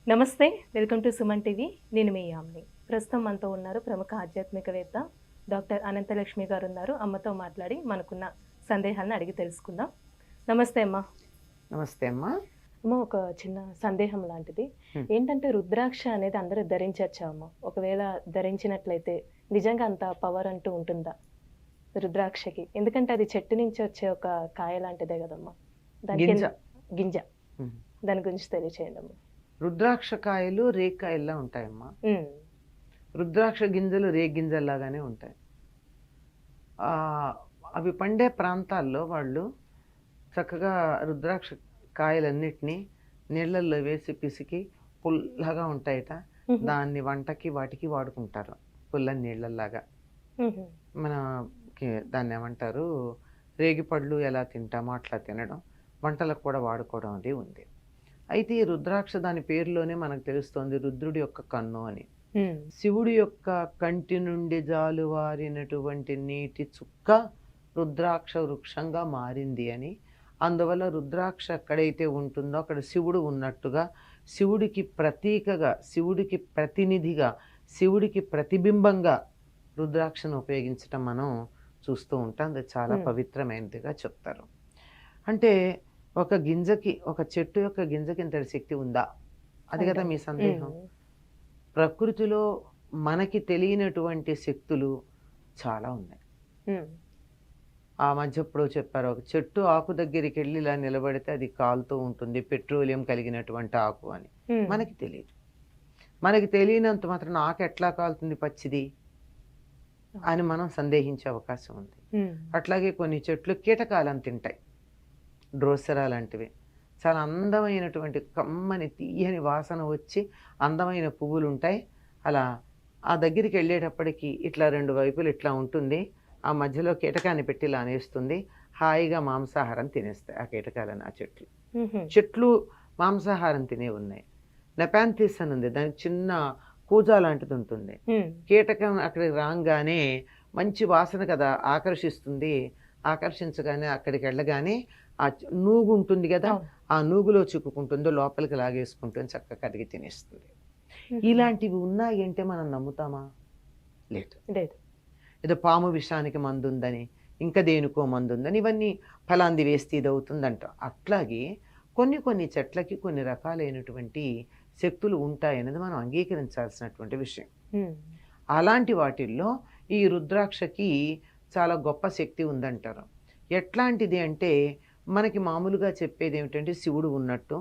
నమస్తే. Welcome to Suman TV. నేను మీ యామిని. ప్రస్తుతం మనతో ఉన్నారు ప్రముఖ ఆధ్యాత్మికవేత్త డాక్టర్ అనంతలక్ష్మి గారు ఉన్నారు. అమ్మతో మాట్లాడి మనకున్న సందేహాలను అడిగి తెలుసుకుందాం. నమస్తే అమ్మ. నమస్తే అమ్మా. అమ్మ, ఒక చిన్న సందేహం లాంటిది. ఏంటంటే రుద్రాక్ష అనేది అందరూ ధరించచ్చా అమ్మ? ఒకవేళ ధరించినట్లయితే నిజంగా అంత పవర్ అంటూ ఉంటుందా రుద్రాక్షకి? ఎందుకంటే అది చెట్టు నుంచి వచ్చే ఒక కాయ లాంటిదే కదమ్మా. గింజ. దాని గురించి తెలియచేయండి అమ్మ. రుద్రాక్ష కాయలు రేక్కాయల్లా ఉంటాయమ్మా. రుద్రాక్ష గింజలు గింజల్లాగానే ఉంటాయి. అవి పండే ప్రాంతాల్లో వాళ్ళు చక్కగా రుద్రాక్ష కాయలన్నిటినీ నీళ్ళల్లో వేసి పిసికి పుల్లగా ఉంటాయట. దాన్ని వంటకి వాటికి వాడుకుంటారు, పుల్లని నీళ్ళల్లాగా. మనకి దాన్ని ఏమంటారు, రేగిపళ్ళు ఎలా తింటామో అట్లా తినడం, వంటలకు కూడా వాడుకోవడం అది ఉంది. అయితే ఈ రుద్రాక్ష దాని పేరులోనే మనకు తెలుస్తోంది రుద్రుడి యొక్క కన్ను అని. శివుడి యొక్క కంటి నుండి జాలువారినటువంటి నీటి చుక్క రుద్రాక్ష వృక్షంగా మారింది అని. అందువల్ల రుద్రాక్ష ఎక్కడైతే ఉంటుందో అక్కడ శివుడు ఉన్నట్టుగా, శివుడికి ప్రతీకగా, శివుడికి ప్రతినిధిగా, శివుడికి ప్రతిబింబంగా రుద్రాక్షను ఉపయోగించటం మనం చూస్తూ ఉంటాం. అది చాలా పవిత్రమైనదిగా చెప్తారు. అంటే ఒక గింజకి, ఒక చెట్టు యొక్క గింజకి ఇంతటి శక్తి ఉందా? అది కదా మీ సందేహం. ప్రకృతిలో మనకి తెలియనటువంటి శక్తులు చాలా ఉన్నాయి. ఆ మధ్య ఎప్పుడో చెప్పారు, ఒక చెట్టు ఆకు దగ్గరికి వెళ్ళి ఇలా నిలబడితే అది కాలుతూ ఉంటుంది, పెట్రోలియం కలిగినటువంటి ఆకు అని. మనకి తెలియదు. మనకి తెలియనంత మాత్రం ఆకు ఎట్లా కాలుతుంది పచ్చిది అని మనం సందేహించే అవకాశం ఉంది. అట్లాగే కొన్ని చెట్లు కీటకాలను తింటాయి, డ్రోసెరా లాంటివి. చాలా అందమైనటువంటి కమ్మని తీయని వాసన వచ్చి అందమైన పువ్వులు ఉంటాయి. అలా ఆ దగ్గరికి వెళ్ళేటప్పటికి ఇట్లా రెండు వైపులు ఇట్లా ఉంటుంది, ఆ మధ్యలో కీటకాన్ని పెట్టి ఇలా అనేస్తుంది, హాయిగా మాంసాహారం తినేస్తాయి ఆ కీటకాలని. ఆ చెట్లు మాంసాహారం తినే ఉన్నాయి. నెపాంథిస్ అని ఉంది, దానికి చిన్న కూజా లాంటిది ఉంటుంది. కీటకం అక్కడికి రాగానే మంచి వాసన కదా ఆకర్షిస్తుంది, ఆకర్షించగానే అక్కడికి వెళ్ళగానే ఆ నూగు ఉంటుంది కదా, ఆ నూగులో చిక్కుకుంటుందో లోపలికి లాగేసుకుంటుంది, చక్కగా కడిగి తినేస్తుంది. ఇలాంటివి ఉన్నాయి అంటే మనం నమ్ముతామా? లేదు. ఏదో పాము విషానికి మందు ఉందని, ఇంకా దేనికో మందు ఉందని, ఇవన్నీ ఫలాంది వేస్తే ఇది అవుతుందంట. అట్లాగే కొన్ని చెట్లకి కొన్ని రకాలైనటువంటి శక్తులు ఉంటాయనేది మనం అంగీకరించాల్సినటువంటి విషయం. అలాంటి వాటిల్లో ఈ రుద్రాక్షకి చాలా గొప్ప శక్తి ఉందంటారు. ఎట్లాంటిది అంటే, మనకి మామూలుగా చెప్పేది ఏమిటంటే శివుడు ఉన్నట్టు,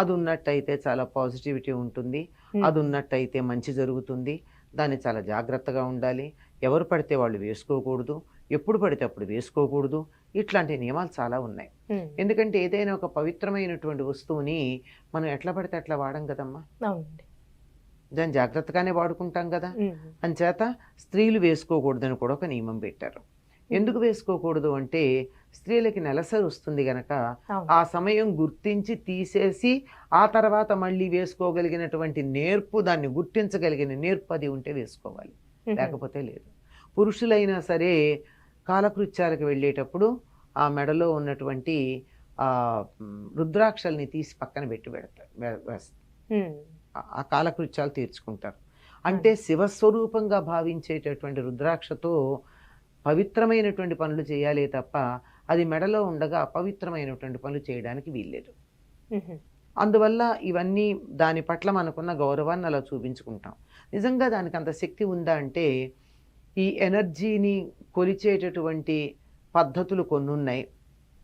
అది ఉన్నట్టయితే చాలా పాజిటివిటీ ఉంటుంది, అది ఉన్నట్టయితే మంచి జరుగుతుంది, దాన్ని చాలా జాగ్రత్తగా ఉండాలి, ఎవరు పడితే వాళ్ళు వేసుకోకూడదు, ఎప్పుడు పడితే అప్పుడు వేసుకోకూడదు, ఇట్లాంటి నియమాలు చాలా ఉన్నాయి. ఎందుకంటే ఏదైనా ఒక పవిత్రమైనటువంటి వస్తువుని మనం ఎట్లా పడితే అట్లా వాడం కదమ్మా, దాన్ని జాగ్రత్తగానే వాడుకుంటాం కదా. అంచేత స్త్రీలు వేసుకోకూడదని కూడా ఒక నియమం పెట్టారు. ఎందుకు వేసుకోకూడదు అంటే, స్త్రీలకి నెలసరి వస్తుంది గనక ఆ సమయం గుర్తించి తీసేసి ఆ తర్వాత మళ్ళీ వేసుకోగలిగినటువంటి నేర్పు, దాన్ని గుర్తించగలిగిన నేర్పు అది ఉంటే వేసుకోవాలి, లేకపోతే లేదు. పురుషులైనా సరే కాలకృత్యాలకు వెళ్ళేటప్పుడు ఆ మెడలో ఉన్నటువంటి రుద్రాక్షల్ని తీసి పక్కన పెట్టి వేస్తారు, ఆ కాలకృత్యాలు తీర్చుకుంటారు. అంటే శివస్వరూపంగా భావించేటటువంటి రుద్రాక్షతో పవిత్రమైనటువంటి పనులు చేయాలి తప్ప అది మెడలో ఉండగా అపవిత్రమైనటువంటి పనులు చేయడానికి వీల్లేదు. అందువల్ల ఇవన్నీ దాని పట్ల మనకున్న గౌరవాన్ని అలా చూపించుకుంటాం. నిజంగా దానికి అంత శక్తి ఉందా అంటే, ఈ ఎనర్జీని కొలిచేటటువంటి పద్ధతులు కొన్ని ఉన్నాయి.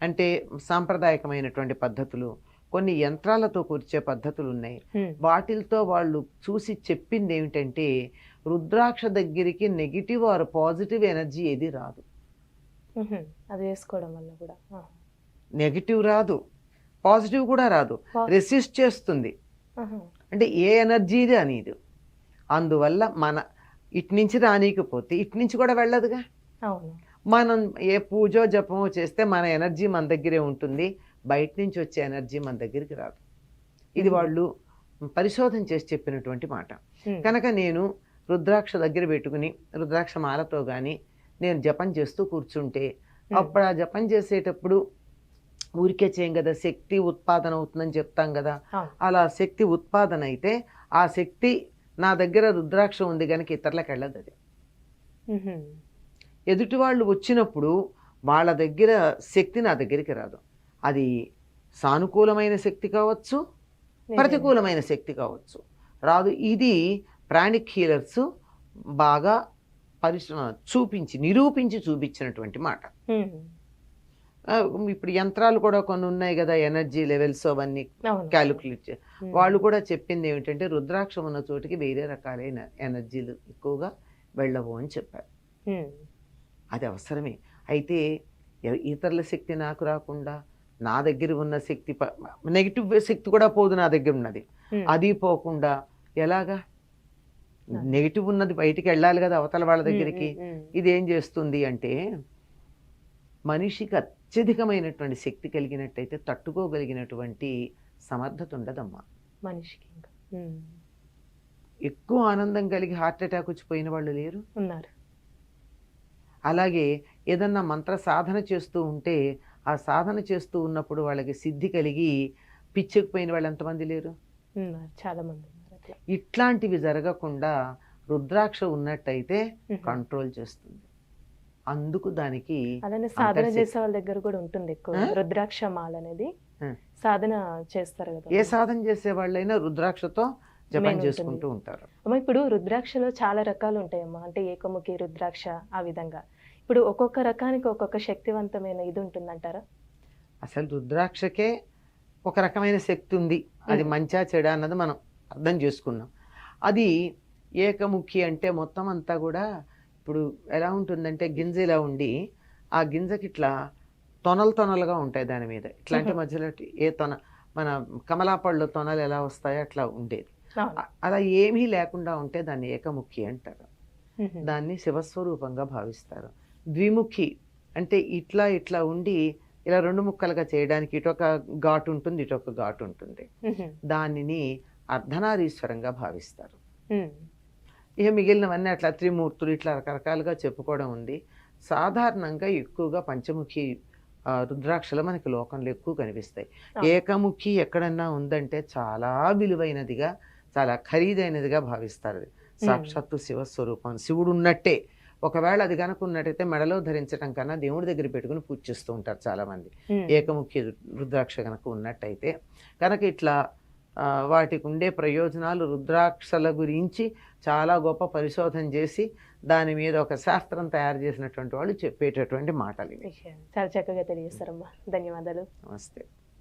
అంటే సాంప్రదాయకమైనటువంటి పద్ధతులు, కొన్ని యంత్రాలతో కూర్చే పద్ధతులు ఉన్నాయి. వాటితో వాళ్ళు చూసి చెప్పింది ఏమిటంటే, రుద్రాక్ష దగ్గరికి నెగిటివ్ ఆర్ పాజిటివ్ ఎనర్జీ ఏది రాదు. అది వేసుకోవడం వల్ల కూడా నెగిటివ్ రాదు, పాజిటివ్ కూడా రాదు, రెసిస్ట్ చేస్తుంది. అంటే ఏ ఎనర్జీది అనేది. అందువల్ల మన ఇటు నుంచి రానీకపోతే ఇటు నుంచి కూడా వెళ్ళదుగా. మనం ఏ పూజో జపమో చేస్తే మన ఎనర్జీ మన దగ్గరే ఉంటుంది, బయట నుంచి వచ్చే ఎనర్జీ మన దగ్గరికి రాదు. ఇది వాళ్ళు పరిశోధన చేసి చెప్పినటువంటి మాట. కనుక నేను రుద్రాక్ష దగ్గర పెట్టుకుని రుద్రాక్ష మాలతో కానీ నేను జపం చేస్తూ కూర్చుంటే, అప్పుడు ఆ జపం చేసేటప్పుడు ఊరికే చేయం కదా, శక్తి ఉత్పాదన అవుతుందని చెప్తాం కదా. అవును. అలా శక్తి ఉత్పాదన అయితే ఆ శక్తి నా దగ్గర రుద్రాక్ష ఉంది కనుక ఇతరులకు వెళ్ళదు అది. మ్హూ. ఎదుటి వాళ్ళు వచ్చినప్పుడు వాళ్ళ దగ్గర శక్తి నా దగ్గరికి రాదు. అది సానుకూలమైన శక్తి కావచ్చు, నిజమే. ప్రతికూలమైన శక్తి కావచ్చు, రాదు. ఇది ప్రాణిక్ హీలర్స్ బాగా నిరూపించి చూపించినటువంటి మాట. మ్మ్. ఇప్పుడు యంత్రాలు కూడా కొన్ని ఉన్నాయి కదా, ఎనర్జీ లెవెల్స్ అవన్నీ అవును. క్యాలిక్యులేట్ మ్మ్. వాళ్ళు కూడా చెప్పింది ఏమిటంటే రుద్రాక్ష ఉన్న చోటికి వేరే రకాలైన ఎనర్జీలు ఎక్కువగా వెళ్ళవు అని చెప్పారు. మ్మ్. అది అవసరమే. అయితే ఇతరుల శక్తి నాకు రాకుండా నా దగ్గర ఉన్న శక్తి నెగిటివ్ శక్తి కూడా పోదు, నా దగ్గర ఉన్నది మ్మ్. అది పోకుండా ఎలాగా? అవును. నెగిటివ్ ఉన్నది బయటికి వెళ్ళాలి కదా అవతల వాళ్ళ దగ్గరికి. మ్మ్. ఇది ఏం చేస్తుంది అంటే మనిషికి అత్యధికమైనటువంటి శక్తి కలిగినట్టయితే తట్టుకోగలిగినటువంటి సమర్థత ఉండదమ్మా. మనిషికి ఇంకా. మ్మ్. ఎక్కువ ఆనందం కలిగి హార్ట్ అటాక్ వచ్చిపోయిన వాళ్ళు లేరు. ఉన్నారు. అలాగే ఏదన్నా మంత్ర సాధన చేస్తూ ఉంటే ఆ సాధన చేస్తూ ఉన్నప్పుడు వాళ్ళకి సిద్ధి కలిగి పిచ్చెక్కిపోయిన వాళ్ళు ఎంతమంది లేరు. ఉన్నారు, చాలా మంది ఉన్నారు అట్లా. ఇట్లాంటివి జరగకుండా రుద్రాక్ష ఉన్నట్టయితే మ్మ్. కంట్రోల్ చేస్తుంది. అందుకు దానికి అలానే సాధన అంతర్శక్తి. చేసే వాళ్ళ దగ్గర కూడా ఉంటుంది ఎక్కువ ఆ? రుద్రాక్ష మాల అనేది ఆ. సాధన చేస్తారు కదా. ఏ సాధన చేసే వాళ్ళైనా రుద్రాక్షతో జపం మెయిన్ చేసుకుంటూ ఉంటుంది. ఉంటారు. అమ్మ, ఇప్పుడు రుద్రాక్షలో చాలా రకాలు ఉంటాయమ్మా, అంటే ఏకముఖి రుద్రాక్ష ఆ విధంగా. ఇప్పుడు ఒక్కొక్క రకానికి ఒక్కొక్క శక్తివంతమైన ఇది ఉంటుందంటారా? అసలు రుద్రాక్షకే ఒక రకమైన శక్తి ఉంది, అది మంచా చెడా అన్నది మనం అర్థం చేసుకున్నాం. అది ఏకముఖి అంటే మొత్తం అంతా కూడా ఇప్పుడు ఎలా ఉంటుందంటే గింజ ఇలా ఉండి ఆ గింజకి ఇట్లా తొనలుగా ఉంటాయి దాని మీద, ఇట్లాంటి మధ్యలో మన కమలాపళ్ళు తొనలు ఎలా వస్తాయో అట్లా ఉండేది. అవును. అలా ఏమీ లేకుండా ఉంటే దాన్ని ఏకముఖి అంటారు. మ్మ్. దాన్ని శివస్వరూపంగా భావిస్తారు. ద్విముఖి అంటే ఇట్లా ఉండి ఇలా రెండు ముక్కలుగా చేయడానికి ఇటొక ఘాటు ఉంటుంది, ఇటొక ఘాటు ఉంటుంది. మ్మ్. దానిని అర్ధనారీశ్వరంగా భావిస్తారు. మ్మ్. ఇక మిగిలినవన్నీ అట్లా త్రిమూర్తులు ఇట్లా రకరకాలుగా చెప్పుకోవడం ఉంది. సాధారణంగా ఎక్కువగా పంచముఖి రుద్రాక్షలు మనకి లోకంలో ఎక్కువ కనిపిస్తాయి. ఏకముఖి ఎక్కడన్నా ఉందంటే చాలా విలువైనదిగా, చాలా ఖరీదైనదిగా భావిస్తారు. అది సాక్షాత్తు శివస్వరూపం, శివుడు ఉన్నట్టే. ఒకవేళ అది కనుక ఉన్నట్టయితే మెడలో ధరించడం కన్నా దేవుడి దగ్గర పెట్టుకుని పూజ చేస్తూ ఉంటారు చాలామంది. మ్మ్. ఏకముఖి రుద్రాక్ష కనుక ఉన్నట్టయితే కనుక ఇట్లా వాటికి ఉండే ప్రయోజనాలు, రుద్రాక్షల గురించి చాలా గొప్ప పరిశోధన చేసి దాని మీద ఒక శాస్త్రం తయారు చేసినటువంటి వాళ్ళు చెప్పేటటువంటి మాటలు ఇవి. చాలా చక్కగా తెలియజేస్తారమ్మా, ధన్యవాదాలు. నమస్తే.